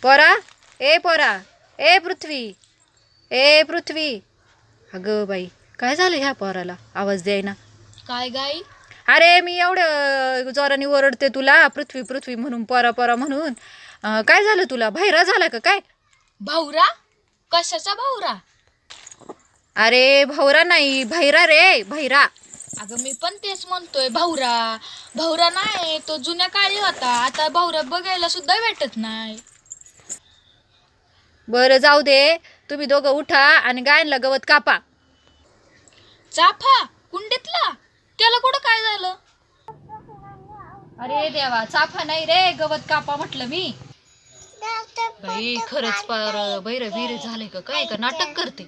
पोरा, ए पोरा, ए पृथ्वी, ए पृथ्वी. अगं बाई, काय झालं ह्या पोराला? आवाज द्यायना. काय गाई? अरे मी एवढं जोराने ओरडते तुला, पृथ्वी पृथ्वी म्हणून, पोरा पोरा म्हणून. काय झालं तुला? भैरा झाला का काय? भाऊरा? कशाचा भाऊरा? अरे भवरा नाही, भैरा रे, भैरा. अगं मी पण तेच म्हणतोय, भाऊरा. भाऊरा नाही, तो जुन्या काळी होता. आता भाऊरा बघायला सुद्धा भेटत नाही. बरं जाऊ दे, तुम्ही दोघं उठा आणि गायनला गवत कापा. चाफा कुंडीतला? त्याला कुठं काय झालं? अरे देवा, चाफा नाही रे, गवत कापा म्हटलं मी. बाई खरंच पार बैर बीर झाले का काय, का नाटक करते?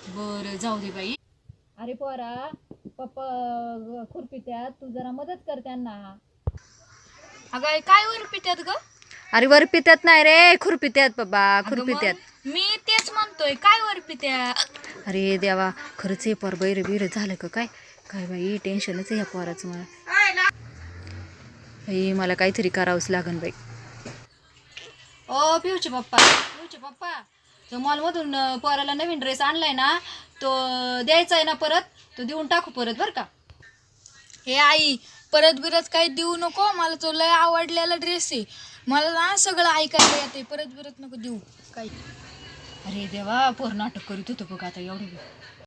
बर जाऊ दे बाई. अरे पोरा, पप्पा खुरपित्यात, तू जरा मदत कर त्यांना. अगं काय वर पित्यात ग? अरे वर पित्यात नाही रे, खुरपित्यात बाबा, खुरपित्यात. मी तेच म्हणतोय, काय वर पित्यात? अरे देवा, खरंच हे पोर बैर बीर झालं का काय? काय बाई टेन्शनच आहे ह्या पोराचं मला. बाई मला काहीतरी करावंच लागन बाई. ओ पिऊचे पप्पा, पिऊचे पप्पा, तो मॉलमधून पोराला नवीन ड्रेस आणलाय ना, तो द्यायचा आहे ना परत, तो देऊन टाकू परत बरं का. हे आई, परत बिरत काही देऊ नको. मला तो लय आवडलेला ड्रेस आहे. मला ना सगळं ऐकायला येते. परत बिरत नको देऊ काही. अरे देवा, पोर नाटक करीत होतो बघ आता एवढं.